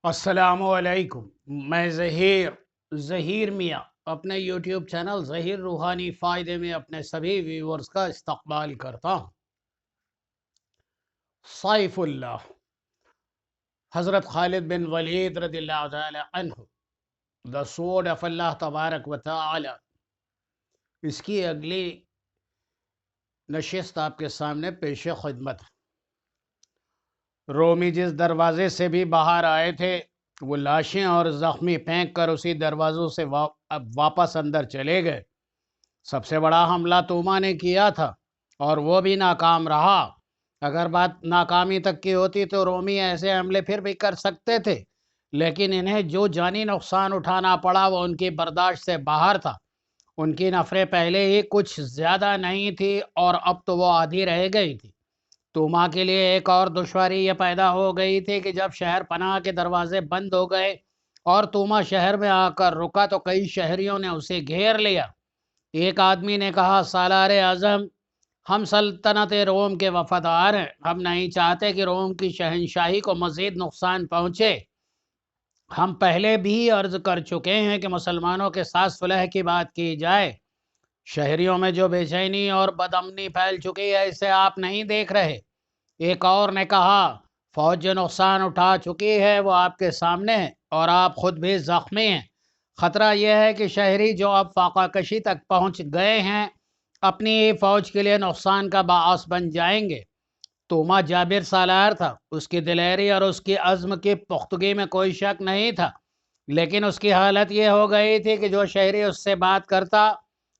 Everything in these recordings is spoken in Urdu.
السلام علیکم۔ میں ظہیر میاں اپنے یوٹیوب چینل ظہیر روحانی فائدے میں اپنے سبھی ویورز کا استقبال کرتا ہوں۔ سیف اللہ حضرت خالد بن ولید رضی اللہ تعالی عنہ، دا سورڈ آف اللہ تبارک و تعالی، اس کی اگلی نشست آپ کے سامنے پیش خدمت ہے۔ رومی جس دروازے سے بھی باہر آئے تھے وہ لاشیں اور زخمی پھینک کر اسی دروازوں سے واپس اندر چلے گئے۔ سب سے بڑا حملہ توما نے کیا تھا اور وہ بھی ناکام رہا۔ اگر بات ناکامی تک کی ہوتی تو رومی ایسے حملے پھر بھی کر سکتے تھے، لیکن انہیں جو جانی نقصان اٹھانا پڑا وہ ان کی برداشت سے باہر تھا۔ ان کی نفریں پہلے ہی کچھ زیادہ نہیں تھی اور اب تو وہ آدھی رہ گئی تھی۔ توما کے لیے ایک اور دشواری یہ پیدا ہو گئی تھی کہ جب شہر پناہ کے دروازے بند ہو گئے اور توما شہر میں آ کر رکا تو کئی شہریوں نے اسے گھیر لیا۔ ایک آدمی نے کہا، سالار اعظم، ہم سلطنت روم کے وفادار ہیں، ہم نہیں چاہتے کہ روم کی شہنشاہی کو مزید نقصان پہنچے۔ ہم پہلے بھی عرض کر چکے ہیں کہ مسلمانوں کے ساتھ صلح کی بات کی جائے۔ شہریوں میں جو بے چینی اور بدامنی پھیل چکی ہے اسے آپ نہیں دیکھ رہے۔ ایک اور نے کہا، فوج جو نقصان اٹھا چکی ہے وہ آپ کے سامنے ہے اور آپ خود بھی زخمی ہیں۔ خطرہ یہ ہے کہ شہری جو اب فاقہ کشی تک پہنچ گئے ہیں اپنی فوج کے لیے نقصان کا باعث بن جائیں گے۔ توما جابر سالار تھا، اس کی دلیری اور اس کی عزم کی پختگی میں کوئی شک نہیں تھا، لیکن اس کی حالت یہ ہو گئی تھی کہ جو شہری اس سے بات کرتا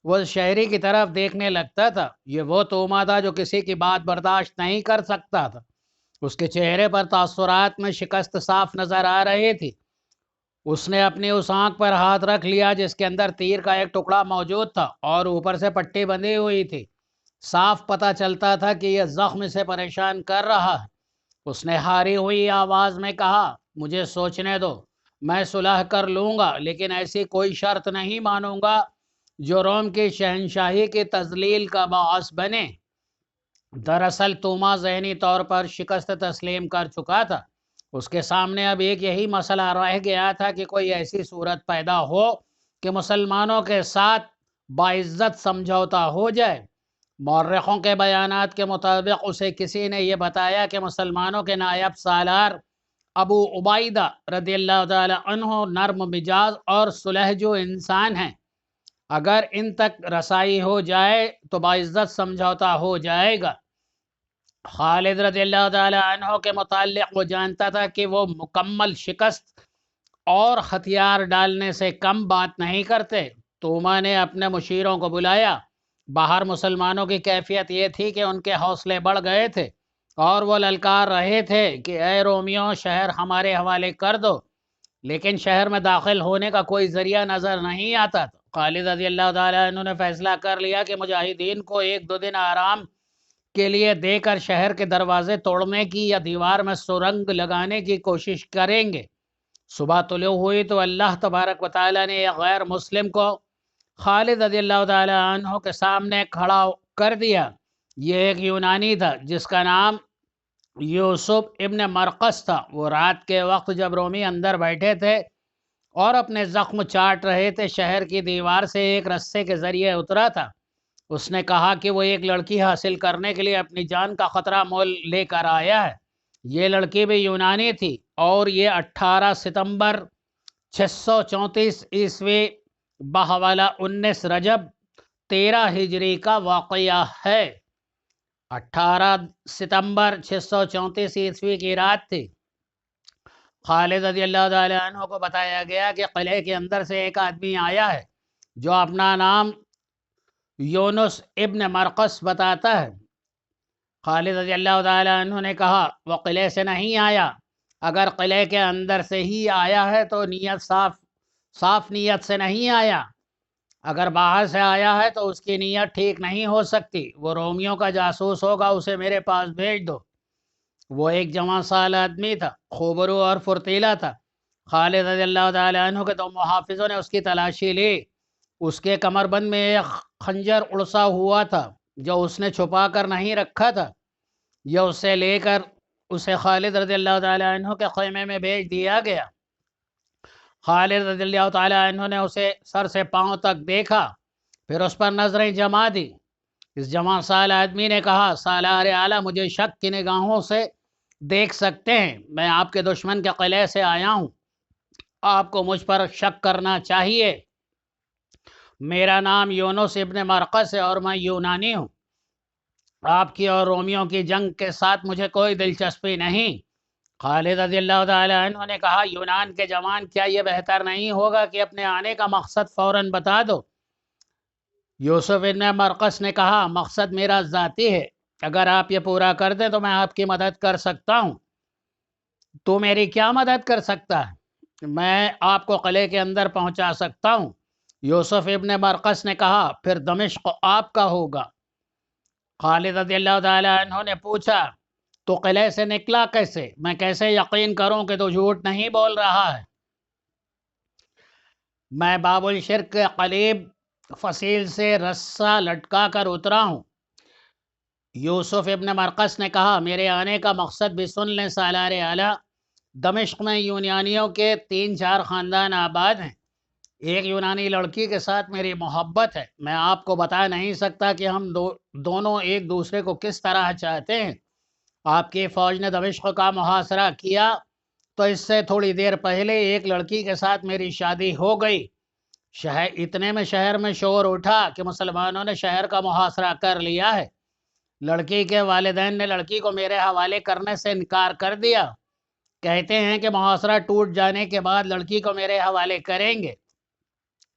وہ شہری کی طرف دیکھنے لگتا تھا۔ یہ وہ توما تھا جو کسی کی بات برداشت نہیں کر سکتا تھا۔ اس کے چہرے پر تاثرات میں شکست صاف نظر آ رہی تھی۔ اس نے اپنی اس آنکھ پر ہاتھ رکھ لیا جس کے اندر تیر کا ایک ٹکڑا موجود تھا اور اوپر سے پٹی بندھی ہوئی تھی۔ صاف پتہ چلتا تھا کہ یہ زخم سے پریشان کر رہا ہے۔ اس نے ہاری ہوئی آواز میں کہا، مجھے سوچنے دو، میں صلح کر لوں گا لیکن ایسی کوئی شرط نہیں مانوں گا جو روم کی شہنشاہی کی تذلیل کا باعث بنے۔ دراصل توما ذہنی طور پر شکست تسلیم کر چکا تھا۔ اس کے سامنے اب ایک یہی مسئلہ رہ گیا تھا کہ کوئی ایسی صورت پیدا ہو کہ مسلمانوں کے ساتھ باعزت سمجھوتا ہو جائے۔ مورخوں کے بیانات کے مطابق اسے کسی نے یہ بتایا کہ مسلمانوں کے نائب سالار ابو عبیدہ رضی اللہ تعالی عنہ نرم مزاج اور سلحجو انسان ہیں۔ اگر ان تک رسائی ہو جائے تو باعزت سمجھوتا ہو جائے گا۔ خالد رضی اللہ تعالی عنہ کے متعلق وہ جانتا تھا کہ وہ مکمل شکست اور ہتھیار ڈالنے سے کم بات نہیں کرتے۔ توما نے اپنے مشیروں کو بلایا۔ باہر مسلمانوں کی کیفیت یہ تھی کہ ان کے حوصلے بڑھ گئے تھے اور وہ للکار رہے تھے کہ اے رومیوں، شہر ہمارے حوالے کر دو، لیکن شہر میں داخل ہونے کا کوئی ذریعہ نظر نہیں آتا تھا۔ خالد رضی اللہ تعالیٰ عنہ نے فیصلہ کر لیا کہ مجاہدین کو 1-2 دن آرام کے لیے دے کر شہر کے دروازے توڑنے کی یا دیوار میں سرنگ لگانے کی کوشش کریں گے۔ صبح طلوع ہوئی تو اللہ تبارک و تعالیٰ نے ایک غیر مسلم کو خالد رضی اللہ تعالیٰ عنہ کے سامنے کھڑا کر دیا۔ یہ ایک یونانی تھا جس کا نام یوسف ابن مرقس تھا۔ وہ رات کے وقت جب رومی اندر بیٹھے تھے اور اپنے زخم چاٹ رہے تھے، شہر کی دیوار سے ایک رسے کے ذریعے اترا تھا۔ اس نے کہا کہ وہ ایک لڑکی حاصل کرنے کے لیے اپنی جان کا خطرہ مول لے کر آیا ہے۔ یہ لڑکی بھی یونانی تھی اور یہ 18 ستمبر 634 عیسوی بحوالہ 19 رجب 13 ہجری کا واقعہ ہے۔ 18 ستمبر 634 عیسوی کی رات تھی۔ خالد رضی اللہ تعالیٰ عنہ کو بتایا گیا کہ قلعے کے اندر سے ایک آدمی آیا ہے جو اپنا نام یونس ابن مرقس بتاتا ہے۔ خالد رضی اللہ تعالیٰ عنہ نے کہا، وہ قلعے سے نہیں آیا۔ اگر قلعے کے اندر سے ہی آیا ہے تو نیت صاف نیت سے نہیں آیا۔ اگر باہر سے آیا ہے تو اس کی نیت ٹھیک نہیں ہو سکتی۔ وہ رومیوں کا جاسوس ہوگا، اسے میرے پاس بھیج دو۔ وہ ایک جوان سال آدمی تھا، خوبرو اور فرتیلا تھا۔ خالد رضی اللہ تعالیٰ عنہ کے 2 محافظوں نے اس کی تلاشی لی۔ اس کے کمر بند میں ایک خنجر اڑسا ہوا تھا جو اس نے چھپا کر نہیں رکھا تھا۔ یہ اسے لے کر اسے خالد رضی اللہ تعالیٰ عنہ کے خیمے میں بھیج دیا گیا۔ خالد رضی اللہ تعالیٰ عنہ نے اسے سر سے پاؤں تک دیکھا، پھر اس پر نظریں جما دی۔ اس جوان سال آدمی نے کہا، سالار اعلیٰ مجھے شک کی نگاہوں سے دیکھ سکتے ہیں، میں آپ کے دشمن کے قلعے سے آیا ہوں، آپ کو مجھ پر شک کرنا چاہیے۔ میرا نام یونس ابن مرقس ہے اور میں یونانی ہوں، آپ کی اور رومیوں کی جنگ کے ساتھ مجھے کوئی دلچسپی نہیں۔ خالد رضی اللہ تعالیٰ عنہ نے کہا، یونان کے جوان کیا یہ بہتر نہیں ہوگا کہ اپنے آنے کا مقصد فوراً بتا دو؟ یوسف ابن مرقس نے کہا، مقصد میرا ذاتی ہے، اگر آپ یہ پورا کر دیں تو میں آپ کی مدد کر سکتا ہوں۔ تو میری کیا مدد کر سکتا ہے؟ میں آپ کو قلعے کے اندر پہنچا سکتا ہوں۔ یوسف ابن مرقس نے کہا، پھر دمشق آپ کا ہوگا۔ خالد رضی اللہ تعالیٰ عنہ نے پوچھا، تو قلعے سے نکلا کیسے؟ میں کیسے یقین کروں کہ تو جھوٹ نہیں بول رہا ہے؟ میں باب الشرک کے قریب فصیل سے رسہ لٹکا کر اترا ہوں۔ یوسف ابن مرقس نے کہا، میرے آنے کا مقصد بھی سن لیں سالار اعلیٰ۔ دمشق میں یونانیوں کے 3-4 خاندان آباد ہیں، ایک یونانی لڑکی کے ساتھ میری محبت ہے، میں آپ کو بتا نہیں سکتا کہ ہم دونوں ایک دوسرے کو کس طرح چاہتے ہیں۔ آپ کی فوج نے دمشق کا محاصرہ کیا تو اس سے تھوڑی دیر پہلے ایک لڑکی کے ساتھ میری شادی ہو گئی۔ اتنے میں شہر میں شور اٹھا کہ مسلمانوں نے شہر کا محاصرہ کر لیا ہے۔ لڑکی کے والدین نے لڑکی کو میرے حوالے کرنے سے انکار کر دیا، کہتے ہیں کہ محاصرہ ٹوٹ جانے کے بعد لڑکی کو میرے حوالے کریں گے۔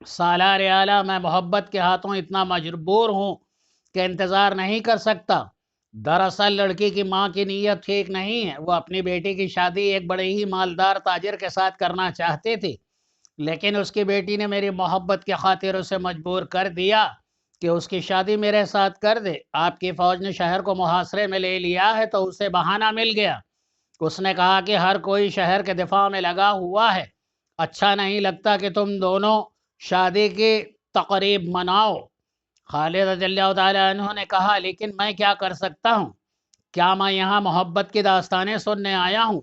سالار اعلیٰ، میں محبت کے ہاتھوں اتنا مجبور ہوں کہ انتظار نہیں کر سکتا۔ دراصل لڑکی کی ماں کی نیت ٹھیک نہیں ہے، وہ اپنی بیٹی کی شادی ایک بڑے ہی مالدار تاجر کے ساتھ کرنا چاہتی تھی، لیکن اس کی بیٹی نے میری محبت کی خاطر اسے مجبور کر دیا کہ اس کی شادی میرے ساتھ کر دے۔ آپ کی فوج نے شہر کو محاصرے میں لے لیا ہے تو اسے بہانہ مل گیا۔ اس نے کہا کہ ہر کوئی شہر کے دفاع میں لگا ہوا ہے، اچھا نہیں لگتا کہ تم دونوں شادی کی تقریب مناؤ۔ خالد رضی اللہ تعالیٰ عنہ نے کہا، لیکن میں کیا کر سکتا ہوں؟ کیا میں یہاں محبت کی داستانیں سننے آیا ہوں؟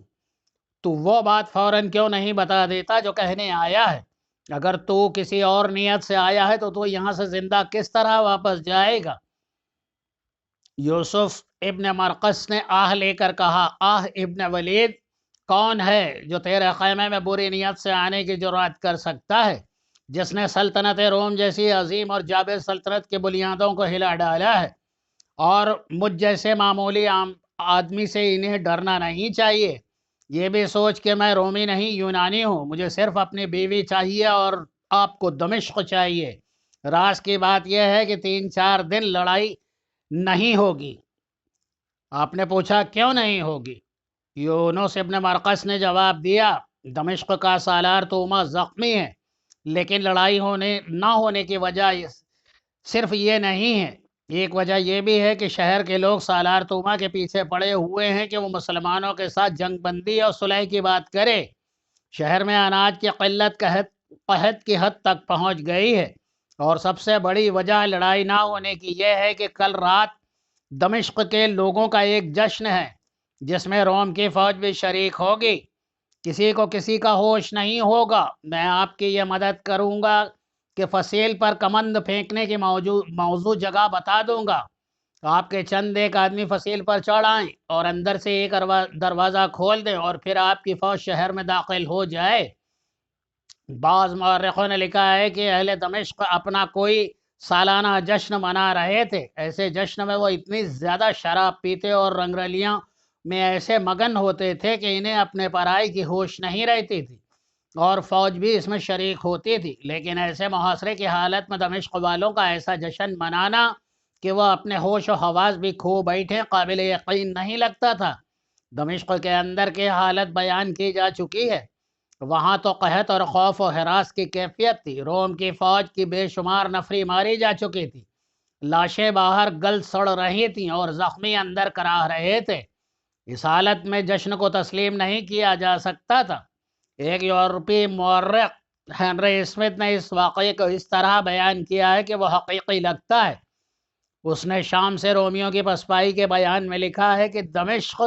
تو وہ بات فوراً کیوں نہیں بتا دیتا جو کہنے آیا ہے؟ اگر تو کسی اور نیت سے آیا ہے تو یہاں سے زندہ کس طرح واپس جائے گا؟ یوسف ابن مرقس نے آہ لے کر کہا، آہ ابن ولید، کون ہے جو تیرے خیمے میں بری نیت سے آنے کی جرات کر سکتا ہے، جس نے سلطنت روم جیسی عظیم اور جابر سلطنت کی بنیادوں کو ہلا ڈالا ہے؟ اور مجھ جیسے معمولی عام آدمی سے انہیں ڈرنا نہیں چاہیے۔ یہ بھی سوچ کہ میں رومی نہیں یونانی ہوں، مجھے صرف اپنی بیوی چاہیے اور آپ کو دمشق چاہیے۔ راز کی بات یہ ہے کہ 3-4 دن لڑائی نہیں ہوگی۔ آپ نے پوچھا، کیوں نہیں ہوگی؟ یونس ابن مرقس نے جواب دیا، دمشق کا سالار توما زخمی ہے، لیکن لڑائی نہ ہونے کی وجہ صرف یہ نہیں ہے، ایک وجہ یہ بھی ہے کہ شہر کے لوگ سالار توما کے پیچھے پڑے ہوئے ہیں کہ وہ مسلمانوں کے ساتھ جنگ بندی اور صلح کی بات کرے۔ شہر میں اناج کی قلت قحط کی حد تک پہنچ گئی ہے، اور سب سے بڑی وجہ لڑائی نہ ہونے کی یہ ہے کہ کل رات دمشق کے لوگوں کا ایک جشن ہے جس میں روم کی فوج بھی شریک ہوگی۔ کسی کو کسی کا ہوش نہیں ہوگا۔ میں آپ کی یہ مدد کروں گا کہ فصیل پر کمند پھینکنے کی موضوع جگہ بتا دوں گا۔ آپ کے چند ایک آدمی فصیل پر چڑھ آئیں اور اندر سے ایک دروازہ کھول دیں اور پھر آپ کی فوج شہر میں داخل ہو جائے۔ بعض مورخوں نے لکھا ہے کہ اہل دمشق اپنا کوئی سالانہ جشن منا رہے تھے۔ ایسے جشن میں وہ اتنی زیادہ شراب پیتے اور رنگرلیاں میں ایسے مگن ہوتے تھے کہ انہیں اپنے پرائی کی ہوش نہیں رہتی تھی، اور فوج بھی اس میں شریک ہوتی تھی۔ لیکن ایسے محاصرے کی حالت میں دمشق والوں کا ایسا جشن منانا کہ وہ اپنے ہوش و حواس بھی کھو بیٹھے قابل یقین نہیں لگتا تھا۔ دمشق کے اندر کی حالت بیان کی جا چکی ہے۔ وہاں تو قحط اور خوف و ہراس کی کیفیت تھی۔ روم کی فوج کی بے شمار نفری ماری جا چکی تھی، لاشیں باہر گل سڑ رہی تھیں اور زخمی اندر کراہ رہے تھے۔ اس حالت میں جشن کو تسلیم نہیں کیا جا سکتا تھا۔ ایک یورپی مورخ ہنری اسمتھ نے اس واقعے کو اس طرح بیان کیا ہے کہ وہ حقیقی لگتا ہے۔ اس نے شام سے رومیوں کی پسپائی کے بیان میں لکھا ہے کہ دمشق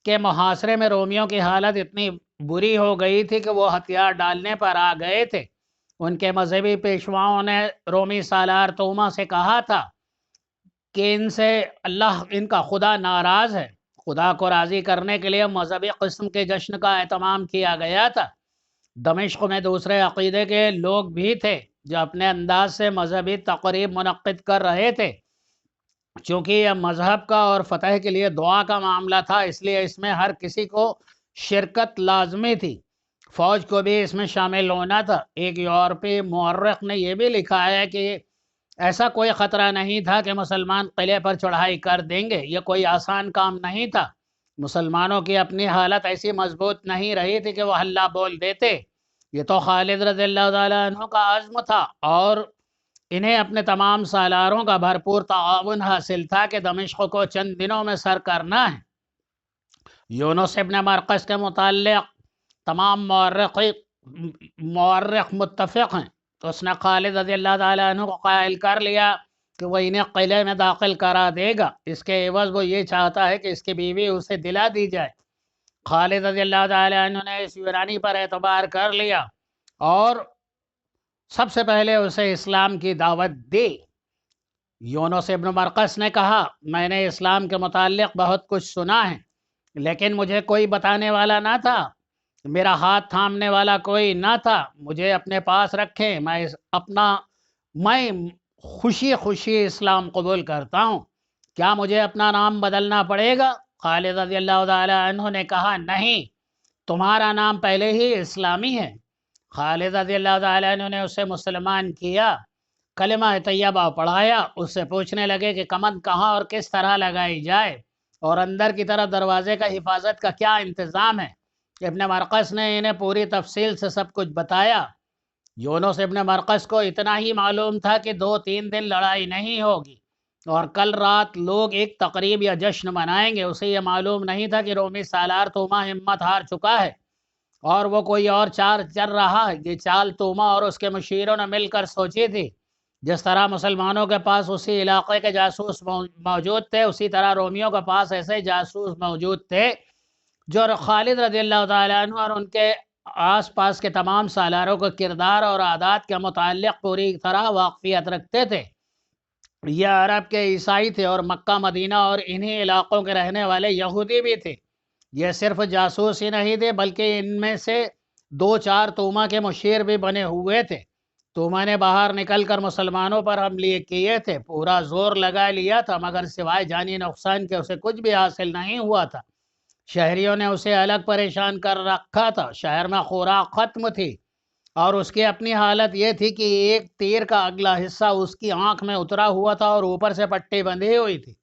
کہ محاصرے میں رومیوں کی حالت اتنی بری ہو گئی تھی کہ وہ ہتھیار ڈالنے پر آ گئے تھے۔ ان کے مذہبی پیشواؤں نے رومی سالار توما سے کہا تھا کہ ان سے اللہ، ان کا خدا ناراض ہے۔ خدا کو راضی کرنے کے لیے مذہبی قسم کے جشن کا اہتمام کیا گیا تھا۔ دمشق میں دوسرے عقیدے کے لوگ بھی تھے جو اپنے انداز سے مذہبی تقریب منعقد کر رہے تھے۔ چونکہ یہ مذہب کا اور فتح کے لیے دعا کا معاملہ تھا، اس لیے اس میں ہر کسی کو شرکت لازمی تھی۔ فوج کو بھی اس میں شامل ہونا تھا۔ ایک یورپی مورخ نے یہ بھی لکھا ہے کہ ایسا کوئی خطرہ نہیں تھا کہ مسلمان قلعے پر چڑھائی کر دیں گے۔ یہ کوئی آسان کام نہیں تھا۔ مسلمانوں کی اپنی حالت ایسی مضبوط نہیں رہی تھی کہ وہ ہلہ بول دیتے۔ یہ تو خالد رضی اللہ تعالیٰ عنہ کا عزم تھا اور انہیں اپنے تمام سالاروں کا بھرپور تعاون حاصل تھا کہ دمشق کو چند دنوں میں سر کرنا ہے۔ یونس ابن مرقس کے متعلق تمام مورخ متفق ہیں۔ تو اس نے خالد رضی اللہ تعالیٰ عنہ کو قائل کر لیا کہ وہ انہیں قلعے میں داخل کرا دے گا، اس کے عوض وہ یہ چاہتا ہے کہ اس کی بیوی اسے دلا دی جائے۔ خالد رضی اللہ تعالیٰ عنہ نے اس یونانی پر اعتبار کر لیا اور سب سے پہلے اسے اسلام کی دعوت دی۔ یونس ابن مرقس نے کہا، میں نے اسلام کے متعلق بہت کچھ سنا ہے، لیکن مجھے کوئی بتانے والا نہ تھا، میرا ہاتھ تھامنے والا کوئی نہ تھا۔ مجھے اپنے پاس رکھیں، میں خوشی خوشی اسلام قبول کرتا ہوں۔ کیا مجھے اپنا نام بدلنا پڑے گا؟ خالد رضی اللہ تعالیٰ عنہ نے کہا، نہیں، تمہارا نام پہلے ہی اسلامی ہے۔ خالد رضی اللہ تعالیٰ عنہ نے اسے مسلمان کیا، کلمہ طیبہ پڑھایا، اس سے پوچھنے لگے کہ کمند کہاں اور کس طرح لگائی جائے اور اندر کی طرف دروازے کا حفاظت کا کیا انتظام ہے۔ ابن مرقس نے انہیں پوری تفصیل سے سب کچھ بتایا۔ یونس ابن مرقس کو اتنا ہی معلوم تھا کہ 2-3 دن لڑائی نہیں ہوگی اور کل رات لوگ ایک تقریب یا جشن منائیں گے۔ اسے یہ معلوم نہیں تھا کہ رومی سالار توما ہمت ہار چکا ہے اور وہ کوئی اور چال چل رہا ہے۔ یہ چال توما اور اس کے مشیروں نے مل کر سوچی تھی۔ جس طرح مسلمانوں کے پاس اسی علاقے کے جاسوس موجود تھے، اسی طرح رومیوں کے پاس ایسے جاسوس موجود تھے جو خالد رضی اللہ تعالیٰ عنہ اور ان کے آس پاس کے تمام سالاروں کے کردار اور عادات کے متعلق پوری طرح واقفیت رکھتے تھے۔ یہ عرب کے عیسائی تھے اور مکہ مدینہ اور انہی علاقوں کے رہنے والے یہودی بھی تھے۔ یہ صرف جاسوس ہی نہیں تھے بلکہ ان میں سے 2-4 توما کے مشیر بھی بنے ہوئے تھے۔ توما نے باہر نکل کر مسلمانوں پر حملے کیے تھے، پورا زور لگا لیا تھا، مگر سوائے جانی نقصان کے اسے کچھ بھی حاصل نہیں ہوا تھا۔ شہریوں نے اسے الگ پریشان کر رکھا تھا۔ شہر میں خوراک ختم تھی اور اس کی اپنی حالت یہ تھی کہ ایک تیر کا اگلا حصہ اس کی آنکھ میں اترا ہوا تھا اور اوپر سے پٹی بندھی ہوئی تھی۔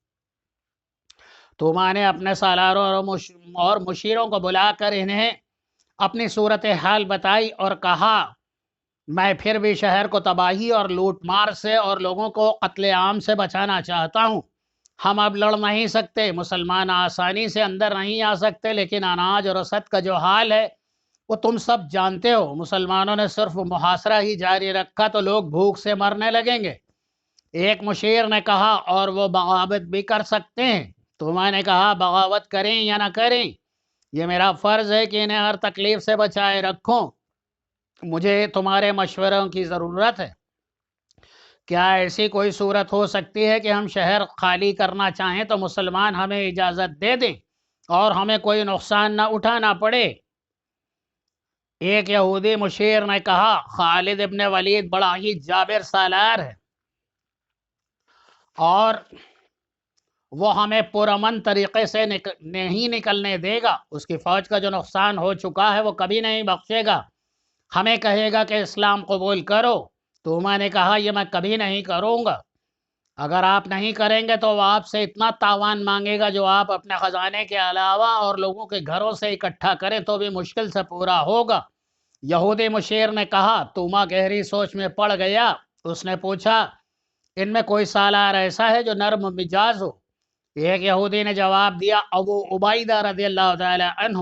توما نے اپنے سالاروں اور مشیروں کو بلا کر انہیں اپنی صورتحال بتائی اور کہا، میں پھر بھی شہر کو تباہی اور لوٹ مار سے اور لوگوں کو قتل عام سے بچانا چاہتا ہوں۔ ہم اب لڑ نہیں سکتے، مسلمان آسانی سے اندر نہیں آ سکتے، لیکن اناج اور رسد کا جو حال ہے وہ تم سب جانتے ہو۔ مسلمانوں نے صرف محاصرہ ہی جاری رکھا تو لوگ بھوک سے مرنے لگیں گے۔ ایک مشیر نے کہا، اور وہ بغاوت بھی کر سکتے ہیں۔ توما نے کہا، بغاوت کریں یا نہ کریں، یہ میرا فرض ہے کہ انہیں ہر تکلیف سے بچائے رکھوں۔ مجھے تمہارے مشوروں کی ضرورت ہے۔ کیا ایسی کوئی صورت ہو سکتی ہے کہ ہم شہر خالی کرنا چاہیں تو مسلمان ہمیں اجازت دے دیں اور ہمیں کوئی نقصان نہ اٹھانا پڑے؟ ایک یہودی مشیر نے کہا، خالد ابن ولید بڑا ہی جابر سالار ہے اور وہ ہمیں پرامن طریقے سے نہیں نکلنے دے گا۔ اس کی فوج کا جو نقصان ہو چکا ہے وہ کبھی نہیں بخشے گا۔ ہمیں کہے گا کہ اسلام قبول کرو۔ توما نے کہا، یہ میں کبھی نہیں کروں گا۔ اگر آپ نہیں کریں گے تو وہ آپ سے اتنا تاوان مانگے گا جو آپ اپنے خزانے کے علاوہ اور لوگوں کے گھروں سے اکٹھا کریں تو بھی مشکل سے پورا ہوگا۔ یہودی مشیر نے کہا۔ توما گہری سوچ میں پڑ گیا۔ اس نے پوچھا، ان میں کوئی سالار ایسا ہے جو نرم مزاج ہو؟ ایک یہودی نے جواب دیا، ابو عبیدہ رضی اللہ تعالی عنہ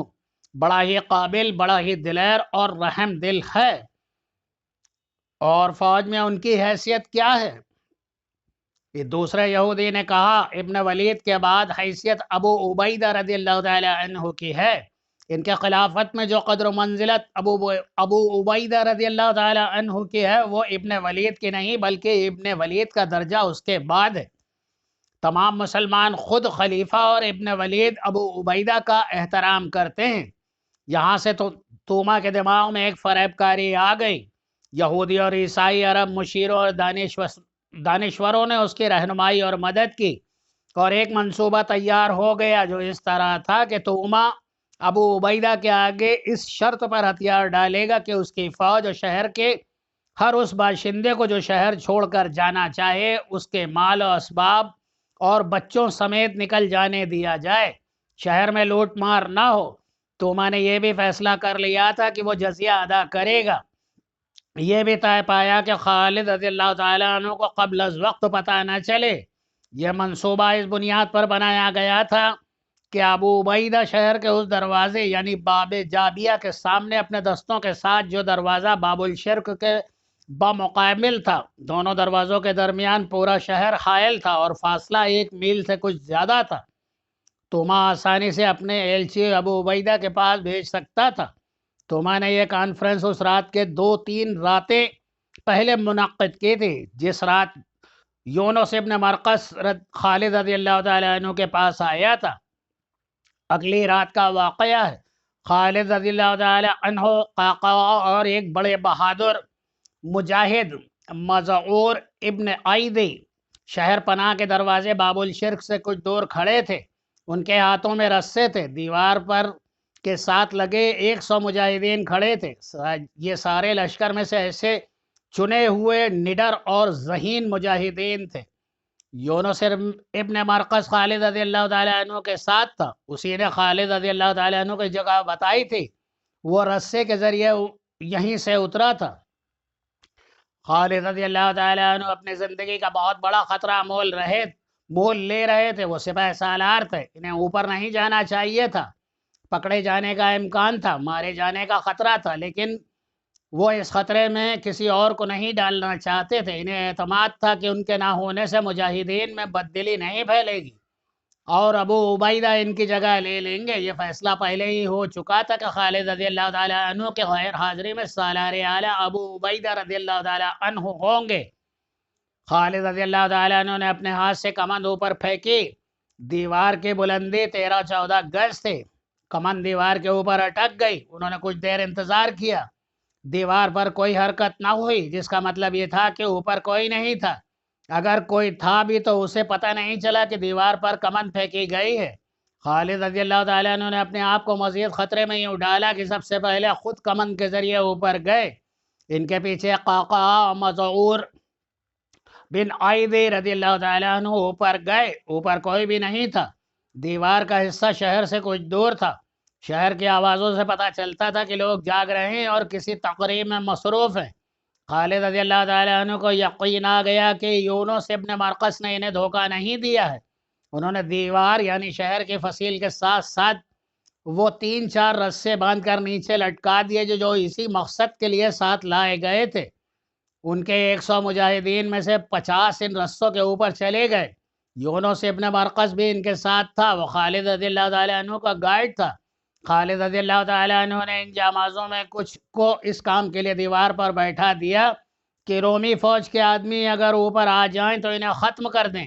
بڑا ہی قابل، بڑا ہی دلیر اور رحم دل ہے۔ اور فوج میں ان کی حیثیت کیا ہے؟ یہ دوسرے یہودی نے کہا ابن ولید کے بعد حیثیت ابو عبیدہ رضی اللہ تعالی عنہ کی ہے، ان کے خلافت میں جو قدر و منزلت ابو عبیدہ رضی اللہ تعالی عنہ کی ہے وہ ابن ولید کی نہیں بلکہ ابن ولید کا درجہ اس کے بعد ہے۔ تمام مسلمان خود خلیفہ اور ابن ولید ابو عبیدہ کا احترام کرتے ہیں۔ یہاں سے تو توما کے دماغ میں ایک فریب کاری آ گئی۔ یہودی اور عیسائی عرب مشیروں اور دانشوروں نے اس کی رہنمائی اور مدد کی، اور ایک منصوبہ تیار ہو گیا جو اس طرح تھا کہ توما ابو عبیدہ کے آگے اس شرط پر ہتھیار ڈالے گا کہ اس کی فوج اور شہر کے ہر اس باشندے کو جو شہر چھوڑ کر جانا چاہے اس کے مال و اسباب اور بچوں سمیت نکل جانے دیا جائے، شہر میں لوٹ مار نہ ہو۔ توما نے یہ بھی فیصلہ کر لیا تھا کہ وہ جزیہ ادا کرے گا۔ یہ بھی طے پایا کہ خالد رضی اللہ تعالیٰ عنہ کو قبل از وقت پتہ نہ چلے۔ یہ منصوبہ اس بنیاد پر بنایا گیا تھا کہ ابو عبیدہ شہر کے اس دروازے یعنی باب جابیہ کے سامنے اپنے دستوں کے ساتھ، جو دروازہ باب الشرق کے بمقابل تھا، دونوں دروازوں کے درمیان پورا شہر حائل تھا اور فاصلہ 1 میل سے کچھ زیادہ تھا، توما آسانی سے اپنے ایلچی ابو عبیدہ کے پاس بھیج سکتا تھا۔ توما نے یہ کانفرنس اس رات کے 2-3 راتیں پہلے منعقد کی تھی، جس رات یونس ابن مرقس خالد رضی اللہ تعالیٰ عنہ کے پاس آیا تھا۔ اگلی رات کا واقعہ ہے۔ خالد رضی اللہ تعالیٰ عنہ قعقاع اور ایک بڑے بہادر مجاہد مذعور ابن عیدی شہر پناہ کے دروازے باب الشرق سے کچھ دور کھڑے تھے۔ ان کے ہاتھوں میں رسے تھے، دیوار پر کے ساتھ لگے 100 مجاہدین کھڑے تھے۔ یہ سارے لشکر میں سے ایسے چنے ہوئے نڈر اور ذہین مجاہدین تھے۔ یونس ابن مرقس خالد رضی اللہ تعالیٰ عنہ کے ساتھ تھا، اسی نے خالد رضی اللہ تعالیٰ عنہ کی جگہ بتائی تھی، وہ رسے کے ذریعے یہیں سے اترا تھا۔ خالد رضی اللہ تعالیٰ عنہ اپنی زندگی کا بہت بڑا خطرہ مول لے رہے تھے، وہ سپہ سالار تھے، انہیں اوپر نہیں جانا چاہیے تھا، پکڑے جانے کا امکان تھا، مارے جانے کا خطرہ تھا، لیکن وہ اس خطرے میں کسی اور کو نہیں ڈالنا چاہتے تھے۔ انہیں اعتماد تھا کہ ان کے نہ ہونے سے مجاہدین میں بددلی نہیں پھیلے گی اور ابو عبیدہ ان کی جگہ لے لیں گے۔ یہ فیصلہ پہلے ہی ہو چکا تھا کہ خالد رضی اللہ تعالیٰ عنہ کے غیر حاضری میں سالار اعلیٰ ابو عبیدہ رضی اللہ تعالیٰ عنہ ہوں گے۔ خالد رضی اللہ تعالیٰ عنہ نے اپنے ہاتھ سے کمند اوپر پھینکی۔ دیوار کی بلندی 13-14 گز تھی۔ کمند دیوار کے اوپر اٹک گئی۔ انہوں نے کچھ دیر انتظار کیا، دیوار پر کوئی حرکت نہ ہوئی، جس کا مطلب یہ تھا کہ اوپر کوئی نہیں تھا۔ اگر کوئی تھا بھی تو اسے پتہ نہیں چلا کہ دیوار پر کمند پھینکی گئی ہے۔ خالد رضی اللہ تعالیٰ عنہ نے اپنے آپ کو مزید خطرے میں یوں ڈالا کہ سب سے پہلے خود کمند کے ذریعے اوپر گئے۔ ان کے پیچھے قعقاع مذعور بن عیدی رضی اللہ تعالیٰ عنہ اوپر گئے۔ اوپر کوئی بھی نہیں تھا۔ دیوار کا حصہ شہر سے کچھ دور تھا۔ شہر کی آوازوں سے پتہ چلتا تھا کہ لوگ جاگ رہے ہیں اور کسی تقریب میں مصروف ہیں۔ خالد رضی اللہ تعالیٰ عنہ کو یقین آ گیا کہ یونس ابن مرقس نے انہیں دھوکہ نہیں دیا ہے۔ انہوں نے دیوار یعنی شہر کی فصیل کے ساتھ ساتھ وہ 3-4 رسے باندھ کر نیچے لٹکا دیے جو اسی مقصد کے لیے ساتھ لائے گئے تھے۔ ان کے 100 مجاہدین میں سے 50 ان رسوں کے اوپر چلے گئے۔ یونس ابن مرقس بھی ان کے ساتھ تھا، وہ خالد رضی اللہ تعالیٰ عنہ کا گائیڈ تھا۔ خالد رضی اللہ تعالیٰ عنہ نے ان جامازوں میں کچھ کو اس کام کے لیے دیوار پر بیٹھا دیا کہ رومی فوج کے آدمی اگر اوپر آ جائیں تو انہیں ختم کر دیں،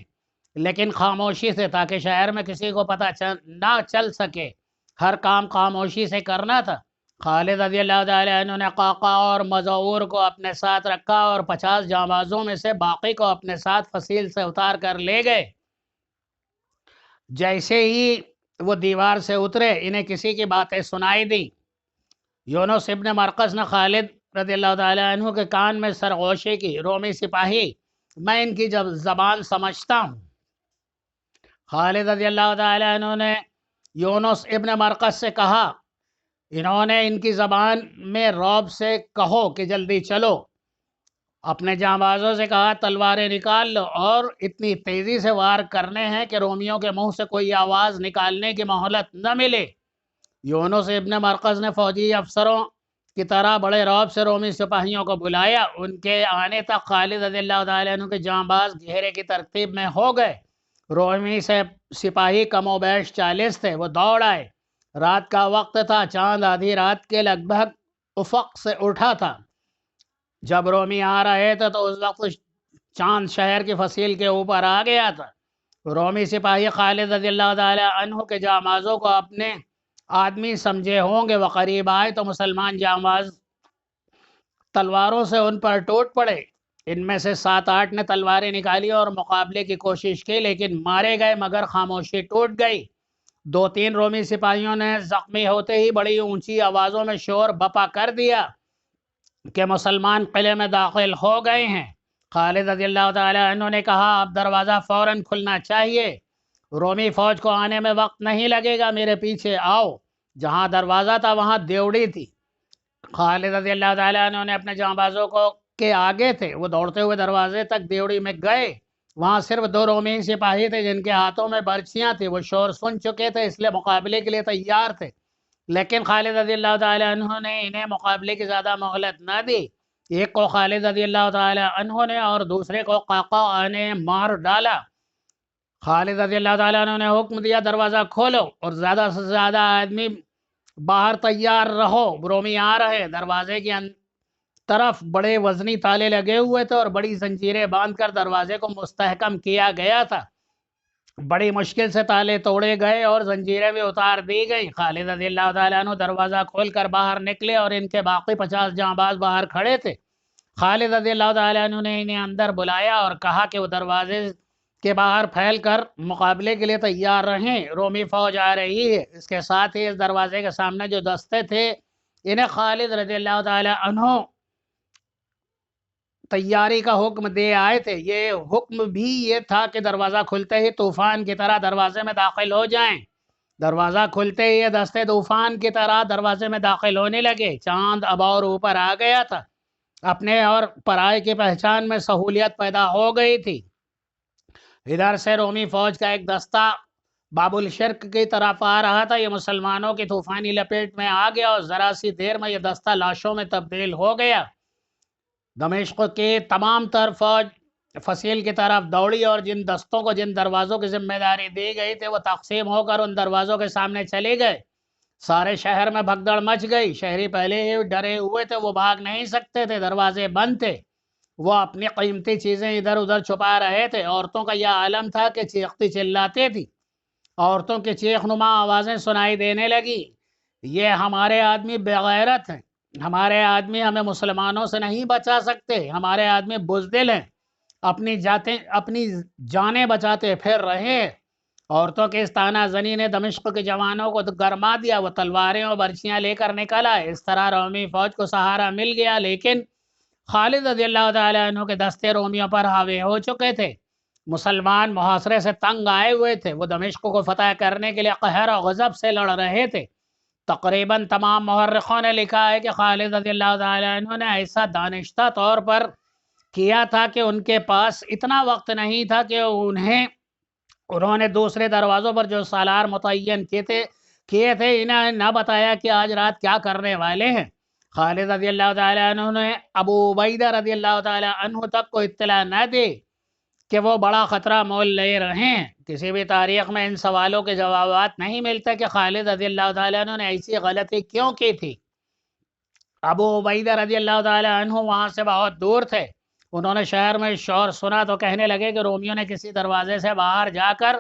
لیکن خاموشی سے، تاکہ شہر میں کسی کو پتہ نہ چل سکے۔ ہر کام خاموشی سے کرنا تھا۔ خالد رضی اللہ تعالیٰ عنہ نے قعقاع اور مذعور کو اپنے ساتھ رکھا اور 50 جانبازوں میں سے باقی کو اپنے ساتھ فصیل سے اتار کر لے گئے۔ جیسے ہی وہ دیوار سے اترے، انہیں کسی کی باتیں سنائی دی۔ یونس ابن مرقس نے خالد رضی اللہ تعالیٰ عنہ کے کان میں سرغوشی کی، رومی سپاہی، میں ان کی زبان سمجھتا ہوں۔ خالد رضی اللہ تعالیٰ عنہ نے یونس ابن مرقس سے کہا، انہوں نے ان کی زبان میں رعب سے کہو کہ جلدی چلو۔ اپنے جانبازوں سے کہا، تلواریں نکال لو اور اتنی تیزی سے وار کرنے ہیں کہ رومیوں کے منہ سے کوئی آواز نکالنے کی مہلت نہ ملے۔ یونس ابن مرقس نے فوجی افسروں کی طرح بڑے رعب سے رومی سپاہیوں کو بلایا۔ ان کے آنے تک خالد رضی اللہ تعالیٰ عنہ کے جانباز گھیرے کی ترتیب میں ہو گئے۔ رومی سے سپاہی کم و بیش 40 تھے۔ وہ دوڑ آئے۔ رات کا وقت تھا، چاند آدھی رات کے لگ بھگ افق سے اٹھا تھا۔ جب رومی آ رہے تھے تو اس وقت چاند شہر کی فصیل کے اوپر آ گیا تھا۔ رومی سپاہی خالد رضی اللہ تعالیٰ عنہ کے جانبازوں کو اپنے آدمی سمجھے ہوں گے۔ وہ قریب آئے تو مسلمان جانباز تلواروں سے ان پر ٹوٹ پڑے۔ ان میں سے 7-8 نے تلواریں نکالی اور مقابلے کی کوشش کی، لیکن مارے گئے مگر خاموشی ٹوٹ گئی۔ 2-3 رومی سپاہیوں نے زخمی ہوتے ہی بڑی اونچی آوازوں میں شور بپا کر دیا کہ مسلمان قلعے میں داخل ہو گئے ہیں۔ خالد رضی اللہ تعالیٰ عنہ نے کہا اب دروازہ فوراً کھلنا چاہیے، رومی فوج کو آنے میں وقت نہیں لگے گا، میرے پیچھے آؤ۔ جہاں دروازہ تھا وہاں دیوڑی تھی۔ خالد رضی اللہ تعالیٰ عنہ نے اپنے جانبازوں کو کے آگے تھے، وہ دوڑتے ہوئے دروازے تک دیوڑی میں گئے۔ وہاں صرف 2 رومی سپاہی تھے جن کے ہاتھوں میں برچیاں تھیں۔ وہ شور سن چکے تھے، اس لیے مقابلے کے لیے تیار تھے، لیکن خالد رضی اللہ تعالیٰ عنہ نے انہیں مقابلے کی زیادہ مہلت نہ دی۔ ایک کو خالد رضی اللہ تعالیٰ عنہ نے اور دوسرے کو قعقاع نے مار ڈالا۔ خالد رضی اللہ تعالیٰ عنہ نے حکم دیا دروازہ کھولو اور زیادہ سے زیادہ آدمی باہر تیار رہو، رومی آ رہے۔ دروازے کی طرف بڑے وزنی تالے لگے ہوئے تھے اور بڑی زنجیریں باندھ کر دروازے کو مستحکم کیا گیا تھا۔ بڑی مشکل سے تالے توڑے گئے اور زنجیریں بھی اتار دی گئیں۔ خالد رضی اللہ تعالیٰ عنہ دروازہ کھول کر باہر نکلے اور ان کے باقی 50 جانباز باہر کھڑے تھے۔ خالد رضی اللہ تعالیٰ عنہ نے انہیں اندر بلایا اور کہا کہ وہ دروازے کے باہر پھیل کر مقابلے کے لیے تیار رہیں، رومی فوج آ رہی ہے۔ اس کے ساتھ ہی اس دروازے کے سامنے جو دستے تھے انہیں خالد رضی اللہ تعالیٰ عنہ تیاری کا حکم دے آئے تھے۔ یہ حکم بھی یہ تھا کہ دروازہ کھلتے ہی طوفان کی طرح دروازے میں داخل ہو جائیں۔ دروازہ کھلتے ہی یہ دستے طوفان کی طرح دروازے میں داخل ہونے لگے۔ چاند اب اور اوپر آ گیا تھا۔ اپنے اور پرائے کی پہچان میں سہولیت پیدا ہو گئی تھی۔ ادھر سے رومی فوج کا ایک دستہ باب الشرق کی طرف آ رہا تھا۔ یہ مسلمانوں کی طوفانی لپیٹ میں آ گیا اور ذرا سی دیر میں یہ دستہ لاشوں میں تبدیل ہو گیا۔ دمشق کی تمام تر فوج فصیل کی طرف دوڑی اور جن دستوں کو جن دروازوں کی ذمہ داری دی گئی تھی وہ تقسیم ہو کر ان دروازوں کے سامنے چلے گئے۔ سارے شہر میں بھگدڑ مچ گئی۔ شہری پہلے ہی ڈرے ہوئے تھے، وہ بھاگ نہیں سکتے تھے، دروازے بند تھے۔ وہ اپنی قیمتی چیزیں ادھر ادھر چھپا رہے تھے۔ عورتوں کا یہ عالم تھا کہ چیختی چلاتی تھی۔ عورتوں کی چیخ نما آوازیں سنائی دینے لگی، یہ ہمارے آدمی بغیرت ہیں، ہمارے آدمی ہمیں مسلمانوں سے نہیں بچا سکتے، ہمارے آدمی بزدل ہیں، اپنی جانیں بچاتے پھر رہے ہیں۔ عورتوں کی اس طعنہ زنی نے دمشق کے جوانوں کو گرما دیا۔ وہ تلواریں اور برچیاں لے کر نکل آئے۔ اس طرح رومی فوج کو سہارا مل گیا، لیکن خالد رضی اللہ تعالیٰ عنہ کے دستے رومیوں پر حاوی ہو چکے تھے۔ مسلمان محاصرے سے تنگ آئے ہوئے تھے۔ وہ دمشق کو فتح کرنے کے لیے قہر و غضب سے لڑ رہے تھے۔ تقریباً تمام مورخوں نے لکھا ہے کہ خالد رضی اللہ تعالیٰ عنہ نے ایسا دانشتہ طور پر کیا تھا کہ ان کے پاس اتنا وقت نہیں تھا کہ انہوں نے دوسرے دروازوں پر جو سالار متعین کیے تھے انہیں نہ بتایا کہ آج رات کیا کرنے والے ہیں۔ خالد رضی اللہ تعالیٰ عنہ نے ابو عبیدہ رضی اللہ تعالیٰ عنہ تک کو اطلاع نہ دی کہ وہ بڑا خطرہ مول لے رہے ہیں۔ کسی بھی تاریخ میں ان سوالوں کے جوابات نہیں ملتے کہ خالد رضی اللہ تعالیٰ عنہ نے ایسی غلطی کیوں کی تھی۔ ابو عبیدہ رضی اللہ تعالیٰ عنہ وہاں سے بہت دور تھے۔ انہوں نے شہر میں شور سنا تو کہنے لگے کہ رومیوں نے کسی دروازے سے باہر جا کر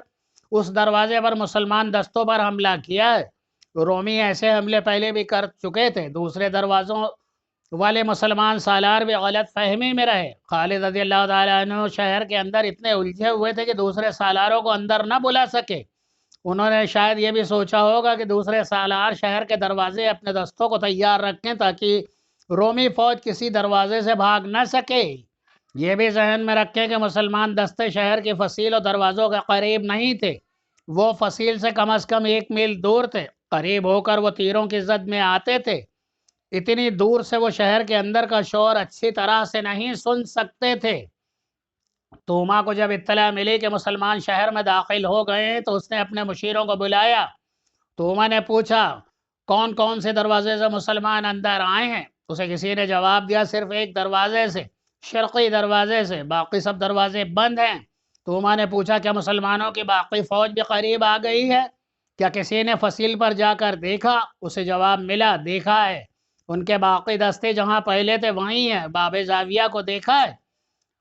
اس دروازے پر مسلمان دستوں پر حملہ کیا ہے۔ رومی ایسے حملے پہلے بھی کر چکے تھے۔ دوسرے دروازوں والے مسلمان سالار بھی غلط فہمی میں رہے۔ خالد رضی اللہ تعالیٰ عنہ شہر کے اندر اتنے الجھے ہوئے تھے کہ دوسرے سالاروں کو اندر نہ بلا سکے۔ انہوں نے شاید یہ بھی سوچا ہوگا کہ دوسرے سالار شہر کے دروازے اپنے دستوں کو تیار رکھیں تاکہ رومی فوج کسی دروازے سے بھاگ نہ سکے۔ یہ بھی ذہن میں رکھیں کہ مسلمان دستے شہر کی فصیل اور دروازوں کے قریب نہیں تھے، وہ فصیل سے کم از کم 1 میل دور تھے۔ قریب ہو کر وہ تیروں کی زد میں آتے تھے۔ اتنی دور سے وہ شہر کے اندر کا شور اچھی طرح سے نہیں سن سکتے تھے۔ توما کو جب اطلاع ملی کہ مسلمان شہر میں داخل ہو گئے ہیں تو اس نے اپنے مشیروں کو بلایا۔ توما نے پوچھا کون کون سے دروازے سے مسلمان اندر آئے ہیں؟ اسے کسی نے جواب دیا صرف ایک دروازے سے، شرقی دروازے سے، باقی سب دروازے بند ہیں۔ توما نے پوچھا کیا مسلمانوں کی باقی فوج بھی قریب آ گئی ہے؟ کیا کسی نے فصیل پر جا کر دیکھا؟ اسے جواب ملا دیکھا ہے، ان کے باقی دستے جہاں پہلے تھے وہیں ہیں۔ باب زاویہ کو دیکھا ہے؟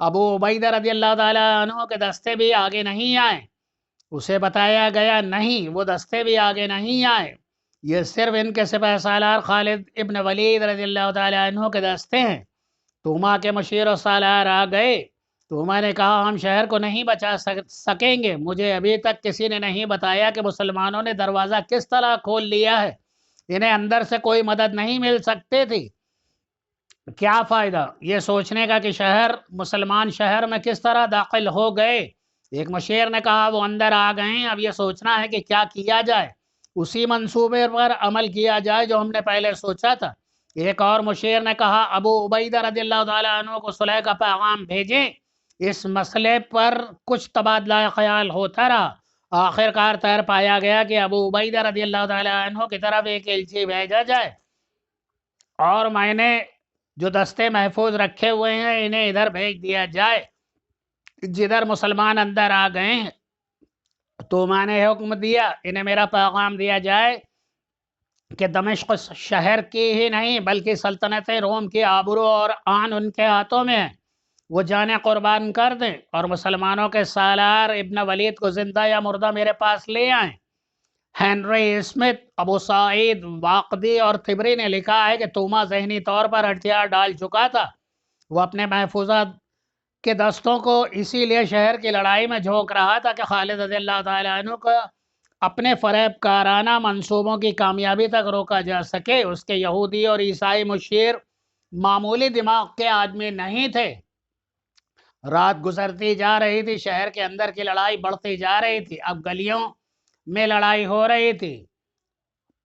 ابو عبیدہ رضی اللہ تعالیٰ عنہ کے دستے بھی آگے نہیں آئے۔ اسے بتایا گیا نہیں، وہ دستے بھی آگے نہیں آئے، یہ صرف ان کے سپہ سالار خالد ابن ولید رضی اللہ تعالیٰ عنہ کے دستے ہیں۔ توما کے مشیر و سالار آ گئے۔ توما نے کہا ہم شہر کو نہیں بچا سکیں گے، مجھے ابھی تک کسی نے نہیں بتایا کہ مسلمانوں نے دروازہ کس طرح کھول لیا ہے، انہیں اندر سے کوئی مدد نہیں مل سکتی تھی۔ کیا فائدہ یہ سوچنے کا کہ مسلمان شہر میں کس طرح داخل ہو گئے؟ ایک مشیر نے کہا وہ اندر آ گئے ہیں، اب یہ سوچنا ہے کہ کیا کیا جائے، اسی منصوبے پر عمل کیا جائے جو ہم نے پہلے سوچا تھا۔ ایک اور مشیر نے کہا ابو عبیدہ رضی اللہ تعالیٰ عنہ کو صلح کا پیغام بھیجیں۔ اس مسئلے پر کچھ تبادلہ خیال ہوتا رہا، آخر کار طے پایا گیا کہ ابو عبیدہ رضی اللہ تعالیٰ عنہ کی طرف ایک ایلچی بھیجا جائے، اور میں نے جو دستے محفوظ رکھے ہوئے ہیں انہیں ادھر بھیج دیا جائے جدھر مسلمان اندر آ گئے ہیں۔ تو میں نے حکم دیا انہیں میرا پیغام دیا جائے کہ دمشق شہر کی ہی نہیں بلکہ سلطنت روم کی آبرو اور آن ان کے ہاتھوں میں ہے، وہ جانیں قربان کر دیں اور مسلمانوں کے سالار ابن ولید کو زندہ یا مردہ میرے پاس لے آئیں۔ ہنری اسمتھ، ابو سعید واقدی اور تبری نے لکھا ہے کہ توما ذہنی طور پر ہتھیار ڈال چکا تھا، وہ اپنے محفوظات کے دستوں کو اسی لیے شہر کی لڑائی میں جھونک رہا تھا کہ خالد رضی اللہ تعالیٰ عنہ کو اپنے فریب کارانہ منصوبوں کی کامیابی تک روکا جا سکے۔ اس کے یہودی اور عیسائی مشیر معمولی دماغ کے آدمی نہیں تھے۔ رات گزرتی جا رہی تھی، شہر کے اندر کی لڑائی بڑھتی جا رہی تھی، اب گلیوں میں لڑائی ہو رہی تھی۔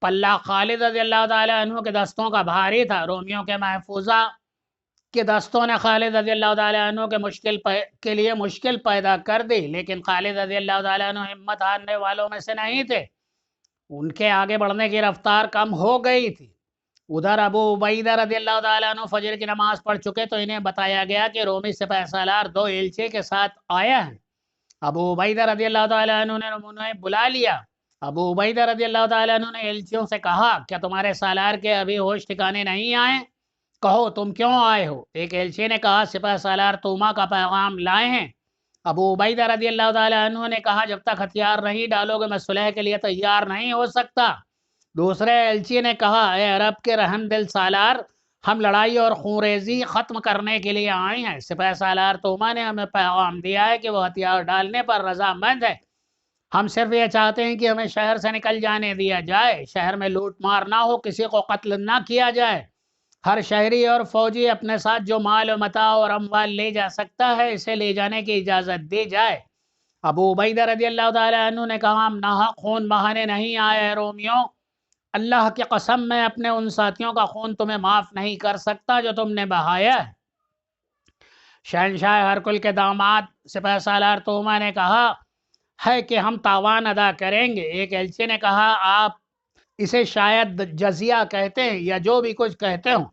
پلہ خالد رضی اللہ تعالیٰ عنہ کے دستوں کا بھاری تھا۔ رومیوں کے محفوظہ کے دستوں نے خالد رضی اللہ تعالیٰ عنہ کے لیے مشکل پیدا کر دی، لیکن خالد رضی اللہ تعالیٰ عنہ ہمت ہارنے والوں میں سے نہیں تھے، ان کے آگے بڑھنے کی رفتار کم ہو گئی تھی۔ ادھر ابو عبیدہ رضی اللہ تعالیٰ عنہ فجر کی نماز پڑھ چکے تو انہیں بتایا گیا کہ رومی سپہ سالار 2 ایلچی کے ساتھ آیا ہے۔ ابو عبیدہ رضی اللہ تعالیٰ عنہ نے انہیں بلا لیا۔ ابو عبیدہ رضی اللہ تعالیٰ عنہ نے ایلچیوں سے کہا کیا تمہارے سالار کے ابھی ہوش ٹھکانے نہیں آئے؟ کہو تم کیوں آئے ہو؟ ایک ایلچی نے کہا سپہ سالار توما کا پیغام لائے ہیں۔ ابو عبیدہ رضی اللہ تعالیٰ عنہ نے کہا جب تک ہتھیار نہیں ڈالو گے میں صلح کے لیے تیار نہیں ہو سکتا۔ دوسرے ایلچی نے کہا اے عرب کے رحم دل سالار، ہم لڑائی اور خونریزی ختم کرنے کے لیے آئے ہیں۔ سپہ سالار توما نے ہمیں پیغام دیا ہے کہ وہ ہتھیار ڈالنے پر رضامند ہے، ہم صرف یہ چاہتے ہیں کہ ہمیں شہر سے نکل جانے دیا جائے، شہر میں لوٹ مار نہ ہو، کسی کو قتل نہ کیا جائے، ہر شہری اور فوجی اپنے ساتھ جو مال و متاع اور اموال لے جا سکتا ہے اسے لے جانے کی اجازت دی جائے۔ ابو عبیدہ رضی اللہ تعالیٰ عنہ نے کہا ہم ناحق خون بہانے نہیں آئے ہیں رومیوں، اللہ کی قسم میں اپنے ان ساتھیوں کا خون تمہیں معاف نہیں کر سکتا جو تم نے بہایا ہے۔ شہنشاہ ہرکل کے داماد سپہ سالار توما نے کہا ہے کہ ہم تاوان ادا کریں گے۔ ایک ایلچی نے کہا آپ اسے شاید جزیہ کہتے ہیں یا جو بھی کچھ کہتے ہوں۔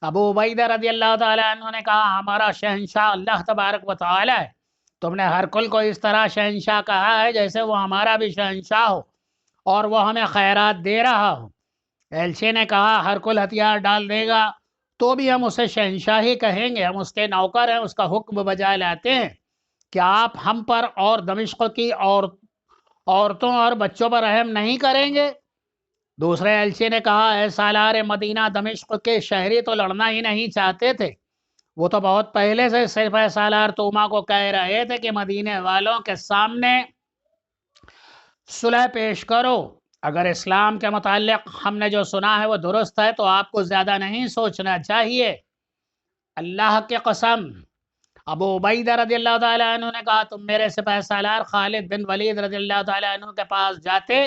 ابو عبیدہ رضی اللہ تعالیٰ عنہ نے کہا ہمارا شہنشاہ اللہ تبارک و تعالی ہے، تم نے ہرکل کو اس طرح شہنشاہ کہا ہے جیسے وہ ہمارا بھی شہنشاہ ہو اور وہ ہمیں خیرات دے رہا ہو۔ ایلچی نے کہا ہرکل ہتھیار ڈال دے گا تو بھی ہم اسے شہنشاہ ہی کہیں گے، ہم اس کے نوکر ہیں، اس کا حکم بجائے لاتے ہیں، کیا آپ ہم پر اور دمشق کی عورتوں اور بچوں پر رحم نہیں کریں گے؟ دوسرے ایلچی نے کہا اے سالار مدینہ، دمشق کے شہری تو لڑنا ہی نہیں چاہتے تھے، وہ تو بہت پہلے سے سپہ سالار توما کو کہہ رہے تھے کہ مدینے والوں کے سامنے صلح پیش کرو، اگر اسلام کے متعلق ہم نے جو سنا ہے وہ درست ہے تو آپ کو زیادہ نہیں سوچنا چاہیے۔ اللہ کی قسم، ابو عبیدہ رضی اللہ تعالیٰ عنہ نے کہا تم میرے سپہ سالار خالد بن ولید رضی اللہ تعالیٰ عنہ کے پاس جاتے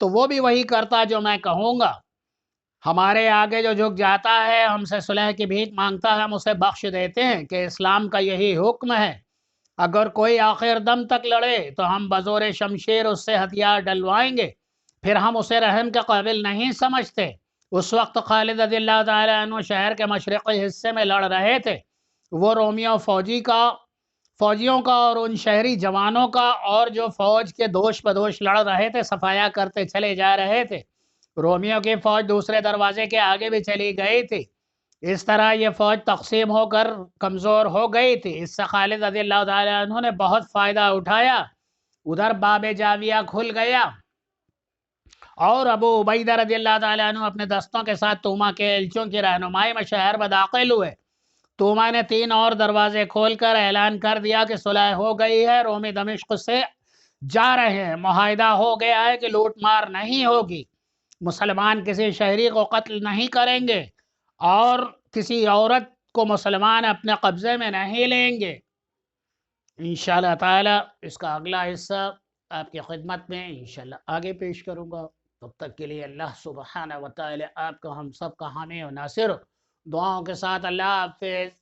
تو وہ بھی وہی کرتا جو میں کہوں گا، ہمارے آگے جو جھک جاتا ہے ہم سے صلح کی بھیک مانگتا ہے ہم اسے بخش دیتے ہیں کہ اسلام کا یہی حکم ہے، اگر کوئی آخر دم تک لڑے تو ہم بزور شمشیر اس سے ہتھیار ڈلوائیں گے، پھر ہم اسے رحم کے قابل نہیں سمجھتے۔ اس وقت خالد رضی اللہ تعالیٰ عنہ شہر کے مشرقی حصے میں لڑ رہے تھے۔ وہ رومیوں فوجیوں کا اور ان شہری جوانوں کا، اور جو فوج کے دوش بدوش لڑ رہے تھے، صفایا کرتے چلے جا رہے تھے۔ رومیوں کی فوج دوسرے دروازے کے آگے بھی چلی گئی تھی۔ اس طرح یہ فوج تقسیم ہو کر کمزور ہو گئی تھی۔ اس سے خالد رضی اللہ تعالیٰ عنہ نے بہت فائدہ اٹھایا۔ ادھر باب جاویہ کھل گیا اور ابو عبیدہ رضی اللہ تعالیٰ عنہ اپنے دستوں کے ساتھ طوما کے ایلچیوں کی رہنمائی میں شہر میں داخل ہوئے۔ طوما نے 3 اور دروازے کھول کر اعلان کر دیا کہ صلح ہو گئی ہے، رومی دمشق سے جا رہے ہیں، معاہدہ ہو گیا ہے کہ لوٹ مار نہیں ہوگی، مسلمان کسی شہری کو قتل نہیں کریں گے اور کسی عورت کو مسلمان اپنے قبضے میں نہیں لیں گے۔ انشاءاللہ تعالی اس کا اگلا حصہ آپ کی خدمت میں انشاءاللہ آگے پیش کروں گا۔ تب تک کے لیے اللہ سبحانہ و تعالی آپ کا ہم سب کا حامی و ناصر، دعاؤں کے ساتھ اللہ حافظ۔